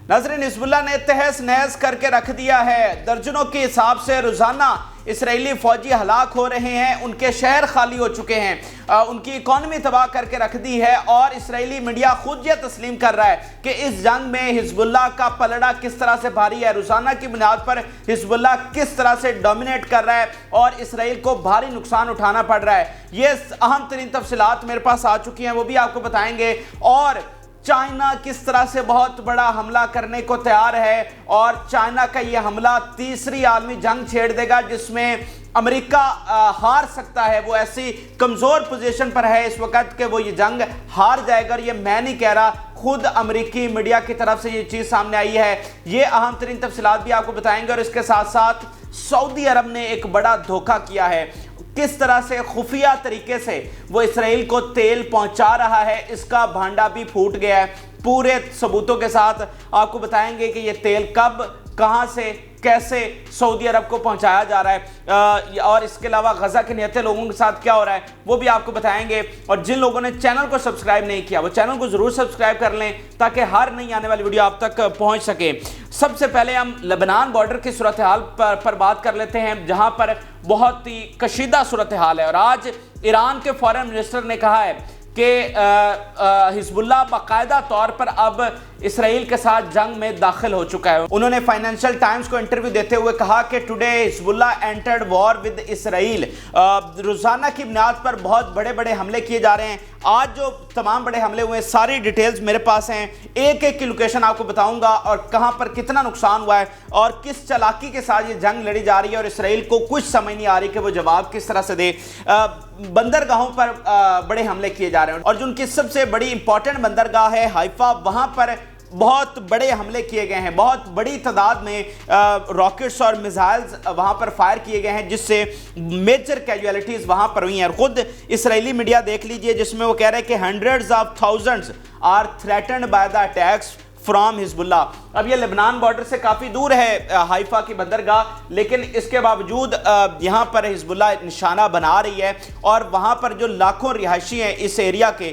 नाज़रीन, हिज़्बुल्लाह ने तहस नहस करके रख दिया है। दर्जनों के हिसाब से रोज़ाना इसराइली फ़ौजी हलाक हो रहे हैं, उनके शहर खाली हो चुके हैं, उनकी इकॉनमी तबाह करके रख दी है। और इसराइली मीडिया खुद यह तस्लीम कर रहा है कि इस जंग में हिज़्बुल्लाह का पलड़ा किस तरह से भारी है। रोज़ाना की बुनियाद पर हिज़्बुल्लाह किस तरह से डोमिनेट कर रहा है और इसराइल को भारी नुकसान उठाना पड़ रहा है। ये अहम तरीन तफसीलात मेरे पास आ चुकी हैं, वो भी आपको बताएंगे। और चाइना किस तरह से बहुत बड़ा हमला करने को तैयार है और चाइना का ये हमला तीसरी आलमी जंग छेड़ देगा जिसमें अमेरिका हार सकता है। वो ऐसी कमज़ोर पोजीशन पर है इस वक्त कि वो ये जंग हार जाएगा। और ये मैं नहीं कह रहा, खुद अमेरिकी मीडिया की तरफ से ये चीज़ सामने आई है। ये अहम तरीन तफसीलात भी आपको बताएंगे। और इसके साथ साथ सऊदी अरब ने एक बड़ा धोखा किया है, किस तरह से खुफिया तरीके से वो इसराइल को तेल पहुंचा रहा है, इसका भांडा भी फूट गया है। पूरे सबूतों के साथ आपको बताएंगे कि ये तेल कब, कहां से, कैसे सऊदी अरब को पहुंचाया जा रहा है और इसके अलावा गजा के निहत्थे लोगों के साथ क्या हो रहा है वो भी आपको बताएंगे। और जिन लोगों ने चैनल को सब्सक्राइब नहीं किया वो चैनल को जरूर सब्सक्राइब कर लें ताकि हर नई आने वाली वीडियो आप तक पहुंच सके। सबसे पहले हम लेबनान बॉर्डर की सूरत हाल पर बात कर लेते हैं, जहां पर बहुत ही कशीदा सूरत हाल है। और आज ईरान के फॉरेन मिनिस्टर ने कहा है कि हिज़्बुल्लाह बाकायदा तौर पर अब इसराइल के साथ जंग में दाखिल हो चुका है। उन्होंने फाइनेंशियल टाइम्स को इंटरव्यू देते हुए कहा कि today Hezbollah entered war with Israel. रोज़ाना की बुनियाद पर बहुत बड़े बड़े हमले किए जा रहे हैं। आज जो तमाम बड़े हमले हुए सारी डिटेल्स मेरे पास हैं, एक एक की लोकेशन आपको बताऊंगा और कहां पर कितना नुकसान हुआ है और किस चालाकी के साथ ये जंग लड़ी जा रही है। और इसराइल को कुछ समझ नहीं आ रही कि वो जवाब किस तरह से दे। बंदरगाहों पर बड़े हमले किए जा रहे हैं और जो उनकी सबसे बड़ी इंपॉर्टेंट बंदरगाह है हाइफा, वहां पर बहुत बड़े हमले किए गए हैं। बहुत बड़ी तादाद में रॉकेट्स और मिसाइल्स वहां पर फायर किए गए हैं जिससे मेजर कैजुअलिटीज वहां पर हुई हैं। और खुद इसराइली मीडिया देख लीजिए जिसमें वो कह रहे हैं कि hundreds of thousands are threatened by the attacks from Hezbollah. अब ये लेबनान बॉर्डर से काफ़ी दूर है हाइफा की बंदरगाह, लेकिन इसके बावजूद यहाँ पर हिज़्बुल्लाह निशाना बना रही है और वहाँ पर जो लाखों रिहायशी हैं इस एरिया के,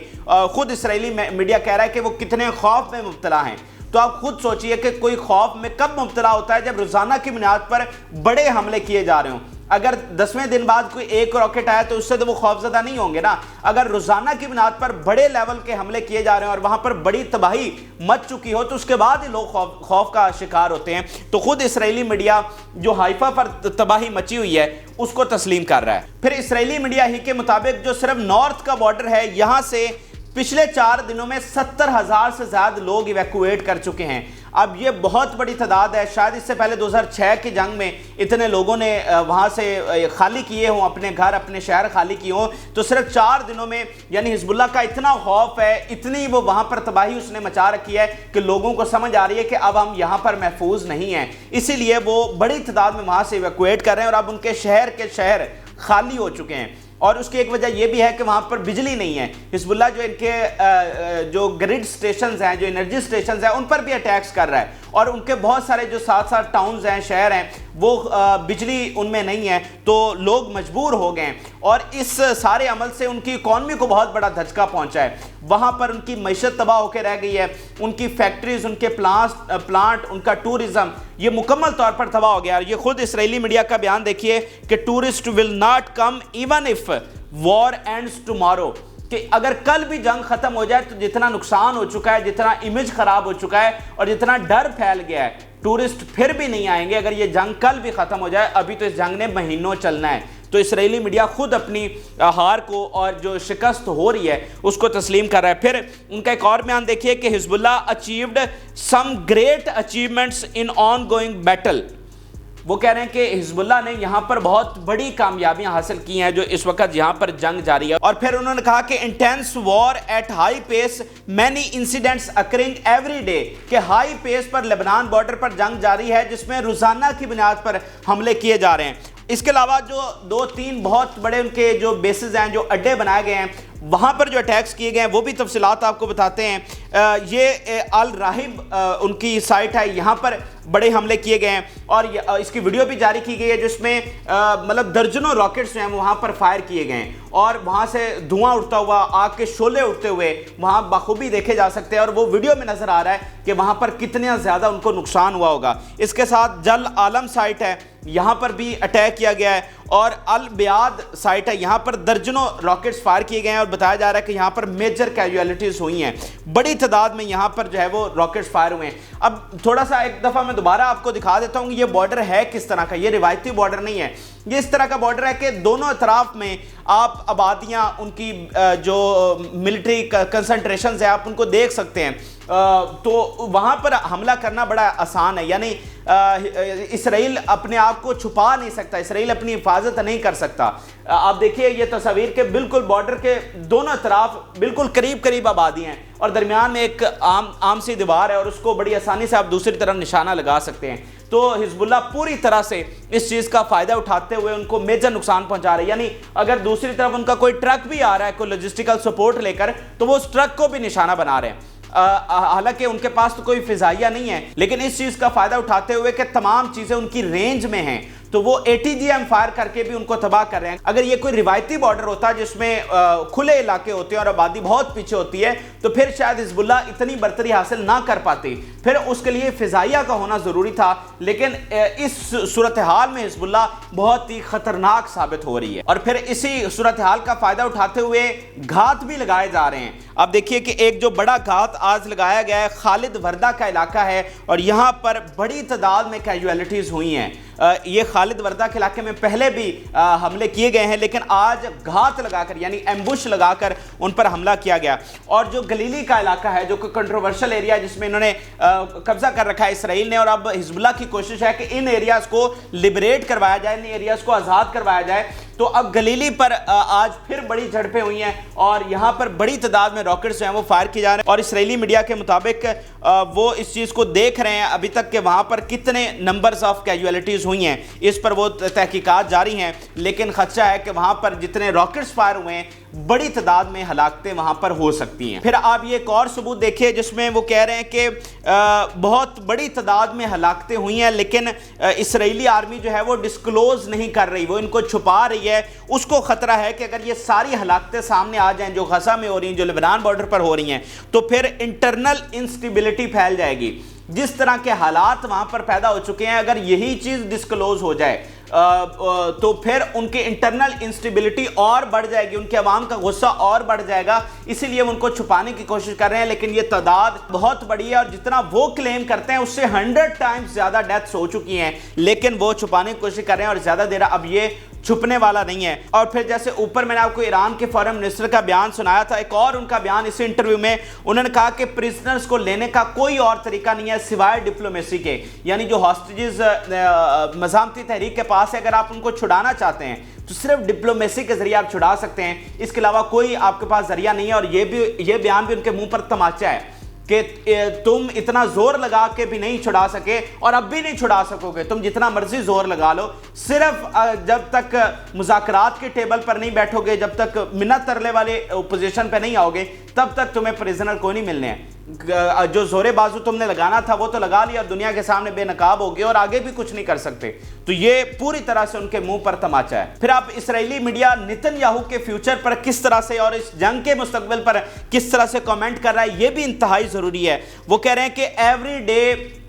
खुद इसराइली मीडिया कह रहा है कि वो कितने खौफ में मुब्तला हैं। तो आप खुद सोचिए कि कोई खौफ में कब मुब्तला होता है, जब रोज़ाना की बुनियाद पर बड़े हमले किए जा रहे हों। अगर 10वें दिन बाद कोई एक रॉकेट आया तो उससे तो वो खौफजदा नहीं होंगे ना। अगर रोज़ाना की बुनियाद पर बड़े लेवल के हमले किए जा रहे हैं और वहाँ पर बड़ी तबाही मच चुकी हो तो उसके बाद ही लोग खौफ का शिकार होते हैं। तो खुद इसराइली मीडिया जो हाइफा पर तबाही मची हुई है उसको तस्लीम कर रहा है। फिर इसराइली मीडिया ही के मुताबिक जो सिर्फ नॉर्थ का बॉर्डर है, यहाँ से पिछले 4 दिनों में 70,000 से ज़्यादा लोग इवैक्यूएट कर चुके हैं। अब ये बहुत बड़ी तादाद है। शायद इससे पहले 2006 की जंग में इतने लोगों ने वहाँ से खाली किए हों, अपने घर, अपने शहर खाली किए हों। तो सिर्फ 4 दिनों में यानी हिज़्बुल्लाह का इतना खौफ है, इतनी वो वहाँ पर तबाही उसने मचा रखी है कि लोगों को समझ आ रही है कि अब हम यहाँ पर महफूज नहीं हैं। इसीलिए वो बड़ी तादाद में वहाँ से इवैक्यूएट कर रहे हैं और अब उनके शहर के शहर खाली हो चुके हैं। और उसकी एक वजह यह भी है कि वहाँ पर बिजली नहीं है। हिज़्बुल्लाह जो इनके जो ग्रिड स्टेशंस हैं, जो एनर्जी स्टेशंस हैं, उन पर भी अटैक्स कर रहा है और उनके बहुत सारे जो साथ टाउन्स हैं, शहर हैं, वो बिजली उनमें नहीं है तो लोग मजबूर हो गए हैं। और इस सारे अमल से उनकी इकॉनमी को बहुत बड़ा धचका पहुंचा है। वहाँ पर उनकी मईशत तबाह होकर रह गई है, उनकी फैक्ट्रीज, उनके प्लांट, उनका टूरिज़्म ये मुकम्मल तौर पर तबाह हो गया। ये खुद इसराइली मीडिया का बयान देखिए कि tourist will not come even if war ends tomorrow, कि अगर कल भी जंग खत्म हो जाए तो जितना नुकसान हो चुका है, जितना इमेज खराब हो चुका है और जितना डर फैल गया है, टूरिस्ट फिर भी नहीं आएंगे अगर ये जंग कल भी खत्म हो जाए। अभी तो इस जंग ने महीनों चलना है। तो इसराइली मीडिया खुद अपनी हार को और जो शिकस्त हो रही है उसको तस्लीम कर रहा है। फिर उनका एक और बयान देखिए कि Hezbollah achieved some great achievements in ongoing battle. वो कह रहे हैं कि हिज़्बुल्लाह ने यहाँ पर बहुत बड़ी कामयाबियां हासिल की हैं जो इस वक्त यहाँ पर जंग जारी है। और फिर उन्होंने कहा कि intense war at high pace, many incidents occurring every day, कि हाई पेस पर लेबनान बॉर्डर पर जंग जारी है जिसमें रोज़ाना की बुनियाद पर हमले किए जा रहे हैं। इसके अलावा जो 2-3 बहुत बड़े उनके जो बेसिस हैं, जो अड्डे बनाए गए हैं, वहाँ पर जो अटैक्स किए गए हैं वो भी तफसीलात आपको बताते हैं। ये अल राहिब उनकी साइट है, यहाँ पर बड़े हमले किए गए हैं और इसकी वीडियो भी जारी की गई है जिसमें मतलब दर्जनों रॉकेट्स जो हैं वहाँ पर फायर किए गए हैं और वहाँ से धुआं उठता हुआ, आग के शोले उठते हुए वहाँ बखूबी देखे जा सकते हैं और वो वीडियो में नज़र आ रहा है कि वहाँ पर कितना ज़्यादा उनको नुकसान हुआ होगा। इसके साथ जल आलम साइट है, यहाँ पर भी अटैक किया गया है और अल बियाद साइट है, यहाँ पर दर्जनों रॉकेट्स फायर किए गए हैं और बताया जा रहा है कि यहाँ पर मेजर कैजुअलिटीज़ हुई हैं, बड़ी तादाद में यहाँ पर जो है वो रॉकेट्स फायर हुए हैं। अब थोड़ा सा एक दफ़ा मैं दोबारा आपको दिखा देता हूँ ये बॉर्डर है किस तरह का। ये रिवायती बॉर्डर नहीं है, ये इस तरह का बॉर्डर है कि दोनों अतराफ में आप आबादियाँ, उनकी जो मिलिट्री कंसंट्रेशन है आप उनको देख सकते हैं। तो वहाँ पर हमला करना बड़ा आसान है, यानी इसराइल अपने आप को छुपा नहीं सकता, इसराइल अपनी हिफाजत नहीं कर सकता। आप देखिए ये तस्वीर के बिल्कुल बॉर्डर के दोनों तरफ बिल्कुल करीब करीब आबादियाँ हैं और दरमियान में एक आम सी दीवार है और उसको बड़ी आसानी से आप दूसरी तरफ निशाना लगा सकते हैं। तो हिजबुल्लाह पूरी तरह से इस चीज़ का फ़ायदा उठाते हुए उनको मेजर नुकसान पहुंचा रहे हैं, यानी अगर दूसरी तरफ उनका कोई ट्रक भी आ रहा है कोई लॉजिस्टिकल सपोर्ट लेकर तो वो उस ट्रक को भी निशाना बना रहे हैं। हालांकि उनके पास तो कोई फिजाइया नहीं है, लेकिन इस चीज़ का फ़ायदा उठाते हुए कि तमाम चीज़ें उनकी रेंज में हैं तो वो ATGM फायर करके भी उनको तबाह कर रहे हैं। अगर ये कोई रिवायती बॉर्डर होता जिसमें खुले इलाके होते हैं और आबादी बहुत पीछे होती है तो फिर शायद हिजबुल्लाह इतनी बर्तरी हासिल ना कर पाती, फिर उसके लिए फिजाइया का होना ज़रूरी था। लेकिन इस सूरत हाल में हिजबुल्लाह बहुत ही ख़तरनाक साबित हो रही है और फिर इसी सूरत हाल का फ़ायदा उठाते हुए घात भी लगाए जा रहे हैं। आप देखिए कि एक जो बड़ा घात आज लगाया गया है खालिद वर्दा का इलाका है और यहाँ पर बड़ी तादाद में कैजुअलिटीज़ हुई हैं। ये खालिद वर्दा के इलाके में पहले भी हमले किए गए हैं, लेकिन आज घात लगाकर यानी एम्बुश लगाकर उन पर हमला किया गया। और जो गलीली का इलाका है जो कि कंट्रोवर्शियल एरिया है जिसमें इन्होंने कब्जा कर रखा है इसराइल ने, और अब हिजबुल्लाह की कोशिश है कि इन एरियाज़ को लिबरेट करवाया जाए, इन एरियाज़ को आज़ाद करवाया जाए। तो अब गलीली पर आज फिर बड़ी झड़पें हुई हैं और यहाँ पर बड़ी तादाद में रॉकेट्स जो हैं वो फायर किए जा रहे हैं और इसराइली मीडिया के मुताबिक वो इस चीज़ को देख रहे हैं अभी तक कि वहाँ पर कितने नंबर्स ऑफ कैजुअलिटीज़ हुई हैं, इस पर वो तहकीकात जारी हैं। लेकिन खदशा है कि वहाँ पर जितने रॉकेट्स फायर हुए हैं बड़ी तादाद में हलाकतें वहाँ पर हो सकती हैं। फिर आप ये एक और सबूत देखिए जिसमें वो कह रहे हैं कि बहुत बड़ी तादाद में हलाकतें हुई हैं, लेकिन इसराइली आर्मी जो है वो डिस्क्लोज नहीं कर रही, वो इनको छुपा रही है। उसको ख़तरा है कि अगर ये सारी हलाकतें सामने आ जाएं जो गजा में हो रही हैं, जो लेबनान बॉर्डर पर हो रही हैं, तो फिर इंटरनल इंस्टेबिलिटी फैल जाएगी। जिस तरह के हालात वहाँ पर पैदा हो चुके हैं, अगर यही चीज़ डिस्क्लोज हो जाए तो फिर उनके इंटरनल इंस्टेबिलिटी और बढ़ जाएगी, उनके अवाम का गुस्सा और बढ़ जाएगा। इसीलिए वो उनको छुपाने की कोशिश कर रहे हैं, लेकिन ये तादाद बहुत बड़ी है और जितना वो क्लेम करते हैं उससे 100 टाइम्स ज़्यादा डेथ्स हो चुकी हैं, लेकिन वो छुपाने की कोशिश कर रहे हैं और ज़्यादा देर अब ये छुपने वाला नहीं है। और फिर जैसे ऊपर मैंने आपको ईरान के फॉरेन मिनिस्टर का बयान सुनाया था, एक और उनका बयान इस इंटरव्यू में उन्होंने कहा कि प्रिजनर्स को लेने का कोई और तरीका नहीं है सिवाय डिप्लोमेसी के, यानी जो हॉस्टेजेस मज़ामती तहरीक के पास है, अगर आप उनको छुड़ाना चाहते हैं तो सिर्फ डिप्लोमेसी के जरिए आप छुड़ा सकते हैं, इसके अलावा कोई आपके पास जरिया नहीं है। और ये बयान भी उनके मुंह पर तमाचा है कि तुम इतना जोर लगा के भी नहीं छुड़ा सके और अब भी नहीं छुड़ा सकोगे, तुम जितना मर्जी जोर लगा लो, सिर्फ जब तक मुज़ाकरात के टेबल पर नहीं बैठोगे, जब तक मिन्नत तरले वाले पोजीशन पे नहीं आओगे, तब तक तुम्हें प्रिजनर को नहीं मिलने हैं। जो जोरे बाजू तुमने लगाना था वो तो लगा लिया और दुनिया के सामने बेनकाब हो गए और आगे भी कुछ नहीं कर सकते। तो ये पूरी तरह से उनके मुंह पर तमाचा है। फिर आप इसराइली मीडिया नेतन्याहू के फ्यूचर पर किस तरह से और इस जंग के मुस्तकबिल पर किस तरह से कमेंट कर रहा है, ये भी इंतहाई ज़रूरी है। वो कह रहे हैं कि every day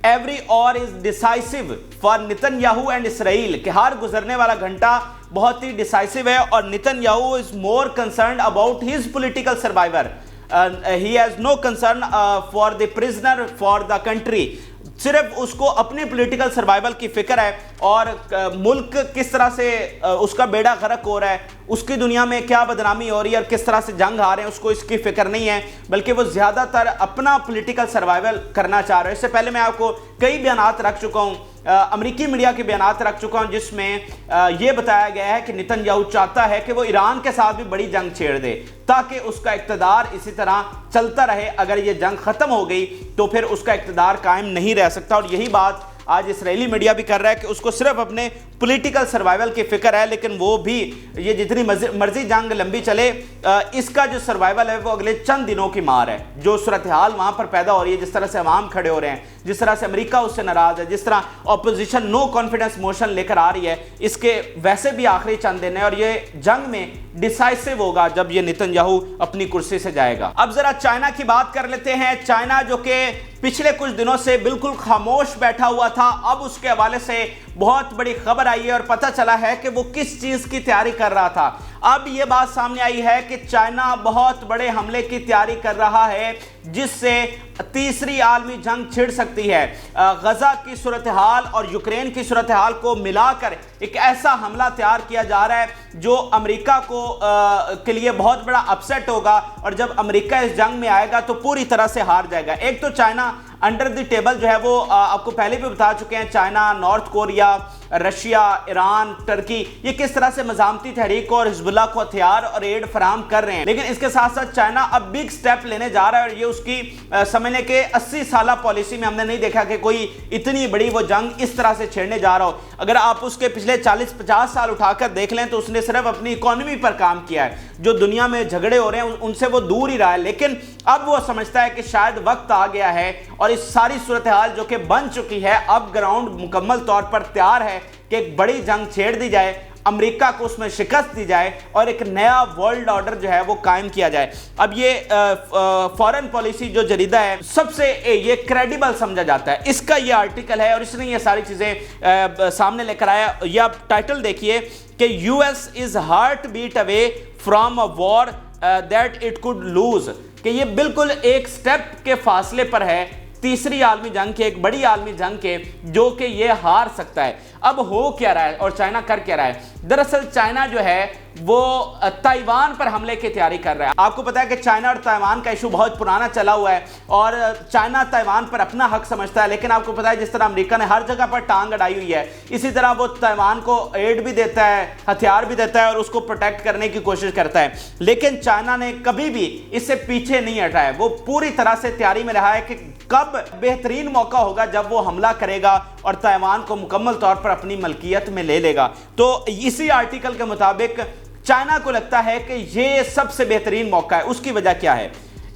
every or is decisive for Netanyahu and Israel, कि हर गुजरने वाला घंटा बहुत ही डिसाइसिव है और Netanyahu is more concern about his political survivor, he has no concern for the prisoner for the country। सिर्फ उसको अपने पॉलिटिकल सर्वाइवल की फिक्र है और मुल्क किस तरह से उसका बेड़ा गर्क हो रहा है, उसकी दुनिया में क्या बदनामी हो रही है और किस तरह से जंग आ रहे हैं, उसको इसकी फिक्र नहीं है, बल्कि वो ज़्यादातर अपना पॉलिटिकल सर्वाइवल करना चाह रहे हैं। इससे पहले मैं आपको कई बयानात रख चुका हूँ, अमेरिकी मीडिया के बयानात रख चुका हूँ जिसमें ये बताया गया है कि नेतन्याहू चाहता है कि वो ईरान के साथ भी बड़ी जंग छेड़ दे ताकि उसका इक़्तिदार इसी तरह चलता रहे। अगर ये जंग ख़त्म हो गई तो फिर उसका इक़्तिदार कायम नहीं रह सकता और यही बात आज इसराइली मीडिया भी कर रहा है कि उसको सिर्फ अपने पॉलिटिकल सर्वाइवल की फिक्र है, लेकिन वो भी ये जितनी मर्जी जंग लंबी चले, इसका जो सर्वाइवल है वो अगले चंद दिनों की मार है। जो सूरत हाल वहां पर पैदा हो रही है, जिस तरह से अवाम खड़े हो रहे हैं, जिस तरह से अमेरिका उससे नाराज है, जिस तरह ऑपोजिशन नो कॉन्फिडेंस मोशन लेकर आ रही है, इसके वैसे भी आखिरी चंद दिन है और ये जंग में डिसाइसिव होगा जब ये नेतन्याहू अपनी कुर्सी से जाएगा। अब जरा चाइना की बात कर लेते हैं। चाइना जो कि पिछले कुछ दिनों से बिल्कुल खामोश बैठा हुआ था, अब उसके हवाले से बहुत बड़ी खबर आई है और पता चला है कि वो किस चीज की तैयारी कर रहा था। अब ये बात सामने आई है कि चाइना बहुत बड़े हमले की तैयारी कर रहा है जिससे तीसरी आलमी जंग छिड़ सकती है। गजा की सूरत हाल और यूक्रेन की सूरत हाल को मिलाकर एक ऐसा हमला तैयार किया जा रहा है जो अमेरिका के लिए बहुत बड़ा अपसेट होगा, और जब अमेरिका इस जंग में आएगा तो पूरी तरह से हार जाएगा। एक तो चाइना अंडर द टेबल जो है वो आपको पहले भी बता चुके हैं, China, north Korea, Russia, Iran, Turkey, ये किस तरह से मज़ामती तहरीक और हिजबुल्लाह को हथियार और एड फराहम कर रहे हैं। लेकिन इसके साथ साथ चाइना अब बिग स्टेप लेने जा रहा है और ये उसकी समझने के 80 साल पॉलिसी में हमने नहीं देखा कि कोई इतनी बड़ी वो जंग इस तरह से छेड़ने जा रहा हो। अगर आप उसके पिछले 40-50 साल उठाकर देख लें तो उसने सिर्फ अपनी इकोनॉमी पर काम किया है। जो दुनिया में झगड़े हो रहे हैं उनसे वो दूर ही रहा है, लेकिन अब वो समझता है कि शायद वक्त आ गया है और इस सारी सूरत हाल जो कि बन चुकी है, अब ग्राउंड मुकम्मल तौर पर तैयार है कि एक बड़ी जंग छेड़ दी जाए, अमेरिका को उसमें शिकस्त दी जाए और एक नया वर्ल्ड ऑर्डर जो है वो कायम किया जाए। अब ये फॉरेन पॉलिसी जो जरीदा है सबसे ये क्रेडिबल समझा जाता है, इसका ये आर्टिकल है और इसने ये सारी चीज़ें सामने लेकर आया। ये आप टाइटल देखिए कि US is heartbeat away from a war that it could lose, कि ये बिल्कुल एक स्टेप के फासले पर है तीसरी आलमी जंग के, एक बड़ी आलमी जंग के, जो कि ये हार सकता है। अब हो क्या रहा है और चाइना कर क्या रहा है? दरअसल चाइना जो है वो ताइवान पर हमले की तैयारी कर रहा है। आपको पता है कि चाइना और ताइवान का इशू बहुत पुराना चला हुआ है और चाइना ताइवान पर अपना हक समझता है, लेकिन आपको पता है जिस तरह अमेरिका ने हर जगह पर टांग अड़ाई हुई है, इसी तरह वो ताइवान को एड भी देता है, हथियार भी देता है और उसको प्रोटेक्ट करने की कोशिश करता है। लेकिन चाइना ने कभी भी इससे पीछे नहीं हटा है, वो पूरी तरह से तैयारी में रहा है कि कब बेहतरीन मौका होगा जब वो हमला करेगा और ताइवान को मुकम्मल तौर पर अपनी मलकियत में ले लेगा। तो इसी आर्टिकल के मुताबिक चाइना को लगता है कि ये सबसे बेहतरीन मौका है। उसकी वजह क्या है?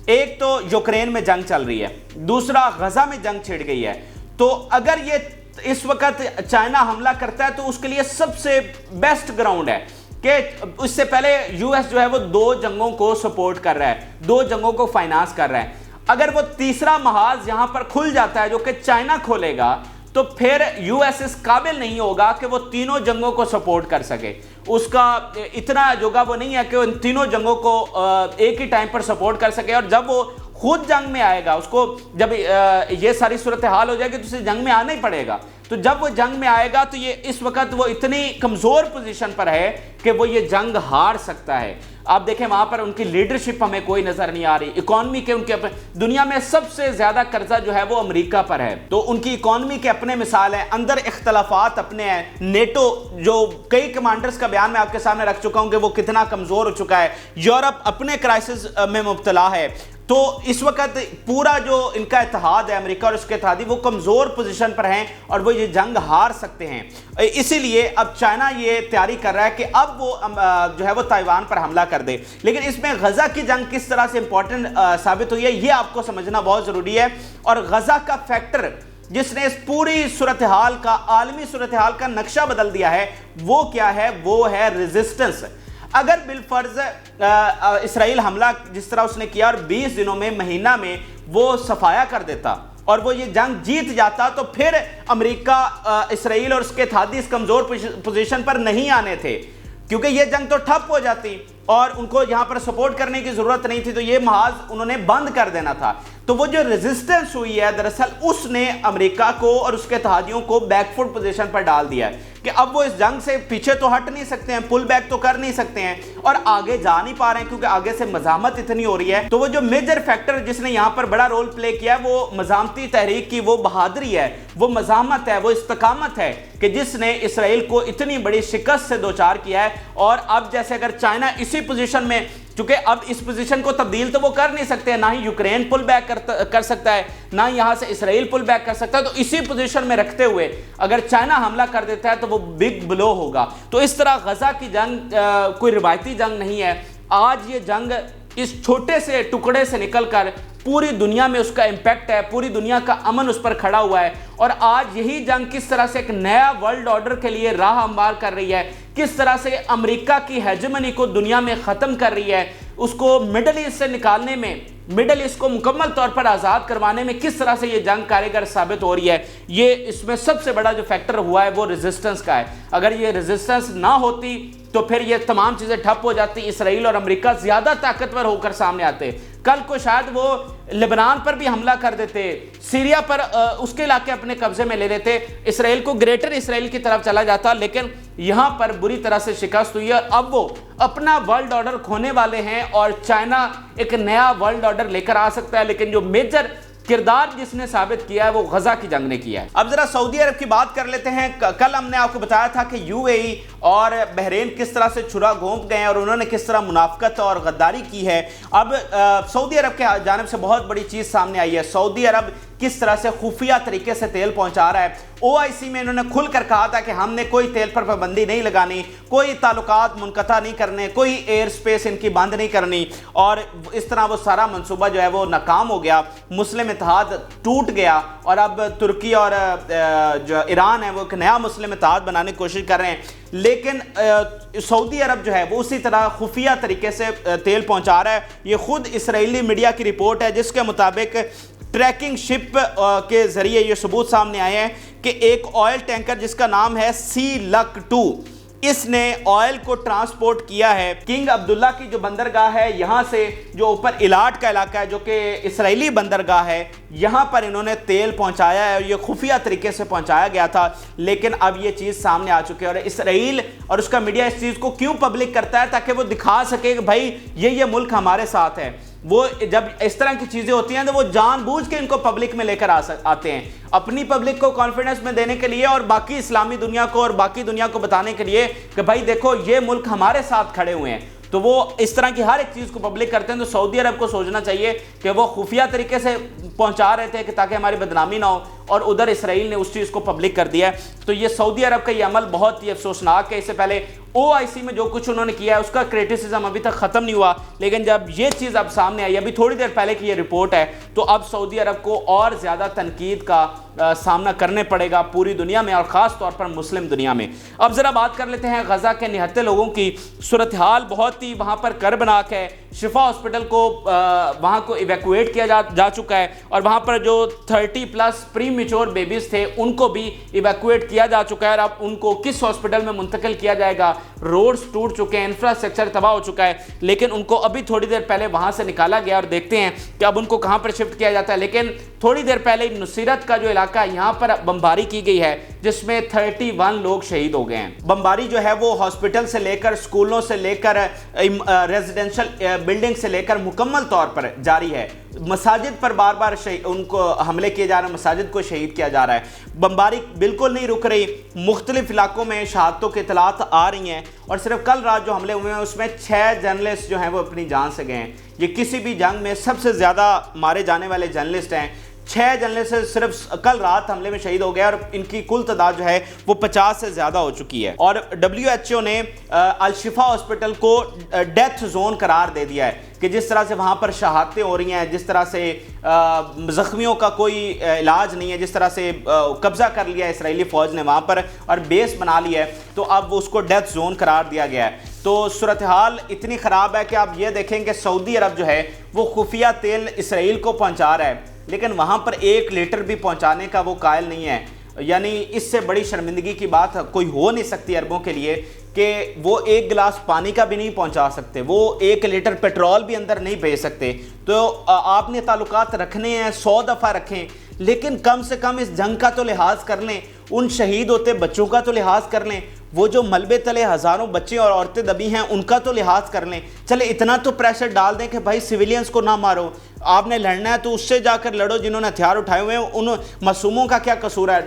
एक तो यूक्रेन में जंग चल रही है, दूसरा गजा में जंग छिड़ गई है। तो अगर ये इस वक्त चाइना हमला करता है तो उसके लिए सबसे बेस्ट ग्राउंड है कि उससे पहले यूएस जो है वो 2 जंगों को सपोर्ट कर रहा है, 2 जंगों को फाइनेंस कर रहा है। अगर वो तीसरा महाज यहां पर खुल जाता है जो कि चाइना खोलेगा, तो फिर यूएस इस काबिल नहीं होगा कि वो तीनों जंगों को सपोर्ट कर सके। उसका इतना जोगा वो नहीं है कि वो इन तीनों जंगों को एक ही टाइम पर सपोर्ट कर सके। और जब वो खुद जंग में आएगा, उसको जब ये सारी सूरत हाल हो जाएगी तो उसे जंग में आना ही पड़ेगा। तो जब वो जंग में आएगा तो ये इस वक्त वो इतनी कमज़ोर पोजीशन पर है कि वो ये जंग हार सकता है। आप देखें वहां पर उनकी लीडरशिप हमें कोई नजर नहीं आ रही। इकोनॉमी के उनके दुनिया में सबसे ज्यादा कर्जा जो है वो अमेरिका पर है, तो उनकी इकोनॉमी के अपने मिसाल है, अंदर इख्तलाफात अपने हैं। नेटो जो कई कमांडर्स का बयान मैं आपके सामने रख चुका हूं कि वो कितना कमजोर हो चुका है। यूरोप अपने क्राइसिस में मुब्तला है। तो इस वक्त पूरा जो इनका इत्तेहाद है, अमेरिका और उसके इत्तेहादी, वो कमज़ोर पोजीशन पर हैं और वो ये जंग हार सकते हैं। इसीलिए अब चाइना ये तैयारी कर रहा है कि अब वो जो है वो ताइवान पर हमला कर दे। लेकिन इसमें गजा की जंग किस तरह से इंपॉर्टेंट साबित हुई है ये आपको समझना बहुत ज़रूरी है। और गजा का फैक्टर जिसने इस पूरी सूरत हाल का, आलमी सूरत हाल का नक्शा बदल दिया है, वो क्या है? वो है रेजिस्टेंस। अगर बिलफर्ज इसराइल हमला जिस तरह उसने किया और 20 दिनों में, महीना में वो सफाया कर देता और वो ये जंग जीत जाता, तो फिर अमेरिका, इसराइल और उसके इत्तेहादी इस कमजोर पोजीशन पर नहीं आने थे, क्योंकि ये जंग तो ठप हो जाती और उनको यहां पर सपोर्ट करने की जरूरत नहीं थी। तो ये महाज उन्होंने बंद कर देना था। तो वो जो रेजिस्टेंस हुई है, दरअसल उसने अमेरिका को और उसके इत्तेहादियों को बैकफुट पोजीशन पर डाल दिया है कि अब वो इस जंग से पीछे तो हट नहीं सकते हैं, पुल बैक तो कर नहीं सकते हैं और आगे जा नहीं पा रहे हैं क्योंकि आगे से मज़ामत इतनी हो रही है। तो वो जो मेजर फैक्टर जिसने यहाँ पर बड़ा रोल प्ले किया, वो मज़ामती तहरीक की वो बहादुरी है, वो मज़ामत है, वो इस्तकामत है कि जिसने इसराइल को इतनी बड़ी शिकस्त से दो चार किया है। और अब जैसे अगर चाइना इसी पोजीशन में چونکہ اب اس پوزیشن کو تبدیل تو وہ کر نہیں سکتے، نہ ہی یوکرین پل بیک کر سکتا ہے، نہ یہاں سے اسرائیل پل بیک کر سکتا ہے، تو اسی پوزیشن میں رکھتے ہوئے اگر چائنا حملہ کر دیتا ہے تو وہ بگ بلو ہوگا۔ تو اس طرح غزہ کی جنگ کوئی روایتی جنگ نہیں ہے، آج یہ جنگ اس چھوٹے سے ٹکڑے سے نکل کر پوری دنیا میں اس کا امپیکٹ ہے، پوری دنیا کا امن اس پر کھڑا ہوا ہے، اور آج یہی جنگ کس طرح سے ایک نیا ورلڈ آرڈر کے لیے راہ ہموار کر رہی ہے، کس طرح سے امریکہ کی ہیجمنی کو دنیا میں ختم کر رہی ہے، اس کو مڈل ایسٹ سے نکالنے میں، مڈل ایسٹ کو مکمل طور پر آزاد کروانے میں کس طرح سے یہ جنگ کارگر ثابت ہو رہی ہے۔ یہ اس میں سب سے بڑا جو فیکٹر ہوا ہے وہ ریزسٹنس کا ہے۔ اگر یہ ریزسٹنس نہ ہوتی تو پھر یہ تمام چیزیں ٹھپ ہو جاتی، اسرائیل اور امریکہ زیادہ طاقتور ہو کر سامنے آتے، کل کو شاید وہ لبنان پر بھی حملہ کر دیتے، سیریا پر اس کے علاقے اپنے قبضے میں لے لیتے، اسرائیل کو گریٹر اسرائیل کی طرف چلا جاتا، لیکن یہاں پر بری طرح سے شکست ہوئی ہے۔ اب وہ اپنا ورلڈ آرڈر کھونے والے ہیں اور چائنا ایک نیا ورلڈ آرڈر لے کر آ سکتا ہے، لیکن جو میجر کردار جس نے ثابت کیا ہے وہ غزہ کی جنگ نے کیا ہے۔ اب ذرا سعودی عرب کی بات کر لیتے ہیں۔ کل ہم نے آپ کو بتایا تھا کہ یو اے ای اور بحرین کس طرح سے چھرا گھونپ گئے ہیں اور انہوں نے کس طرح منافقت اور غداری کی ہے۔ اب سعودی عرب کے جانب سے بہت بڑی چیز سامنے آئی ہے۔ سعودی عرب کس طرح سے خفیہ طریقے سے تیل پہنچا رہا ہے۔ OIC میں انہوں نے کھل کر کہا تھا کہ ہم نے کوئی تیل پر پابندی نہیں لگانی، کوئی تعلقات منقطع نہیں کرنے، کوئی ایئر سپیس ان کی بند نہیں کرنی، اور اس طرح وہ سارا منصوبہ جو ہے وہ ناکام ہو گیا، مسلم اتحاد ٹوٹ گیا، اور اب ترکی اور جو ایران ہے وہ ایک نیا مسلم اتحاد بنانے کی کوشش کر رہے ہیں۔ لیکن سعودی عرب جو ہے وہ اسی طرح خفیہ طریقے سے تیل پہنچا رہا ہے۔ یہ خود اسرائیلی میڈیا کی رپورٹ ہے جس کے مطابق ٹریکنگ شپ کے ذریعے یہ ثبوت سامنے آئے ہیں کہ ایک آئل ٹینکر جس کا نام ہے سی لک 2، اس نے آئل کو ٹرانسپورٹ کیا ہے کنگ عبداللہ کی جو بندرگاہ ہے، یہاں سے جو اوپر ایلات کا علاقہ ہے جو کہ اسرائیلی بندرگاہ ہے، یہاں پر انہوں نے تیل پہنچایا ہے، اور یہ خفیہ طریقے سے پہنچایا گیا تھا، لیکن اب یہ چیز سامنے آ چکی ہے۔ اور اسرائیل اور اس کا میڈیا اس چیز کو کیوں پبلک کرتا ہے؟ تاکہ وہ دکھا سکے کہ بھائی یہ ملک ہمارے ساتھ ہے۔ وہ جب اس طرح کی چیزیں ہوتی ہیں تو وہ جان بوجھ کے ان کو پبلک میں لے کر آتے ہیں، اپنی پبلک کو کانفیڈنس میں دینے کے لیے اور باقی اسلامی دنیا کو اور باقی دنیا کو بتانے کے لیے کہ بھائی دیکھو یہ ملک ہمارے ساتھ کھڑے ہوئے ہیں۔ تو وہ اس طرح کی ہر ایک چیز کو پبلک کرتے ہیں۔ تو سعودی عرب کو سوچنا چاہیے کہ وہ خفیہ طریقے سے پہنچا رہے تھے کہ تاکہ ہماری بدنامی نہ ہو، اور ادھر اسرائیل نے اس چیز کو پبلک کر دیا ہے۔ تو یہ سعودی عرب کا یہ عمل بہت ہی افسوسناک ہے۔ اس سے پہلے OIC میں جو کچھ انہوں نے کیا ہے اس کا کریٹیسزم ابھی تک ختم نہیں ہوا، لیکن جب یہ چیز اب سامنے آئی، ابھی تھوڑی دیر پہلے کی یہ رپورٹ ہے، تو اب سعودی عرب کو اور زیادہ تنقید کا سامنا کرنے پڑے گا پوری دنیا میں، اور خاص طور پر مسلم دنیا میں۔ اب ذرا بات کر لیتے ہیں غزہ کے نہتے لوگوں کی۔ صورتحال بہت ہی وہاں پر کربناک ہے۔ شفا ہاسپٹل کو وہاں کو ایویکویٹ کیا جا چکا ہے، اور وہاں پر جو 30+ پری میچور بیبیز تھے ان کو بھی ایویکویٹ کیا جا چکا ہے، اور اب ان کو کس ہاسپٹل میں منتقل کیا جائے گا؟ روڈز ٹوٹ چکے ہیں، انفراسٹرکچر تباہ ہو چکا ہے، لیکن ان کو ابھی تھوڑی دیر پہلے وہاں سے نکالا گیا، اور دیکھتے ہیں کہ اب ان کو کہاں پر شفٹ کیا جاتا ہے۔ لیکن تھوڑی دیر پہلے نصیرت کا جو علاقہ ہے یہاں پر بمباری کی گئی ہے، جس میں 31 لوگ شہید ہو گئے ہیں۔ بمباری جو ہے وہ ہاسپٹل سے لے کر، سکولوں سے لے کر، ریزیڈنشل بلڈنگ سے لے کر مکمل طور پر جاری ہے۔ مساجد پر بار بار ان کو حملے کیے جا رہے ہیں، مساجد کو شہید کیا جا رہا ہے۔ بمباری بالکل نہیں رک رہی، مختلف علاقوں میں شہادتوں کے اطلاعات آ رہی ہیں، اور صرف کل رات جو حملے ہوئے ہیں اس میں 6 جرنلسٹ جو ہیں وہ اپنی جان سے گئے ہیں۔ یہ کسی بھی جنگ میں سب سے زیادہ مارے جانے والے جرنلسٹ ہیں۔ 6 جرنلسٹ صرف کل رات حملے میں شہید ہو گئے، اور ان کی کل تعداد جو ہے وہ 50 سے زیادہ ہو چکی ہے۔ اور WHO نے الشفا ہاسپٹل کو ڈیتھ زون قرار دے دیا ہے کہ جس طرح سے وہاں پر شہادتیں ہو رہی ہیں، جس طرح سے زخمیوں کا کوئی علاج نہیں ہے، جس طرح سے قبضہ کر لیا ہے اسرائیلی فوج نے وہاں پر اور بیس بنا لیا ہے، تو اب اس کو ڈیتھ زون قرار دیا گیا ہے۔ تو صورتحال اتنی خراب ہے کہ آپ یہ دیکھیں کہ سعودی عرب جو ہے وہ خفیہ تیل اسرائیل کو پہنچا رہا ہے، لیکن وہاں پر 1 لیٹر بھی پہنچانے کا وہ قائل نہیں ہے۔ یعنی اس سے بڑی شرمندگی کی بات کوئی ہو نہیں سکتی عربوں کے لیے کہ وہ 1 گلاس پانی کا بھی نہیں پہنچا سکتے، وہ 1 لیٹر پیٹرول بھی اندر نہیں بھیج سکتے۔ تو آپ نے تعلقات رکھنے ہیں، 100 دفعہ رکھیں، لیکن کم سے کم اس جنگ کا تو لحاظ کر لیں، ان شہید ہوتے بچوں کا تو لحاظ کر لیں، وہ جو ملبے تلے ہزاروں بچے اور عورتیں دبی ہیں ان کا تو لحاظ کر لیں۔ چلے اتنا تو پریشر ڈال دیں کہ بھائی سویلینز کو نہ مارو، آپ نے لڑنا ہے تو اس سے جا کر لڑو جنہوں نے ہتھیار اٹھائے ہوئے ہیں، ان معصوموں کا کیا قصور ہے؟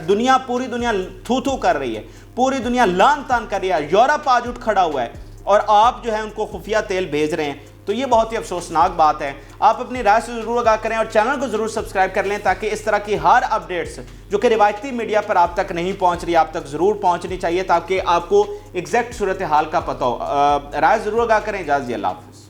پوری دنیا تھو کر رہی ہے، پوری دنیا لان تان کر رہی ہے، یورپ آج اٹھ کھڑا ہوا ہے، اور آپ جو ہے ان کو خفیہ تیل بھیج رہے ہیں۔ تو یہ بہت ہی افسوسناک بات ہے۔ آپ اپنی رائے سے ضرور آگاہ کریں اور چینل کو ضرور سبسکرائب کر لیں تاکہ اس طرح کی ہر اپڈیٹس جو کہ روایتی میڈیا پر آپ تک نہیں پہنچ رہی آپ تک ضرور پہنچنی چاہیے تاکہ آپ کو ایگزیکٹ صورتحال کا پتہ ہو۔ رائے ضرور آگاہ کریں۔ اجازت اللہ۔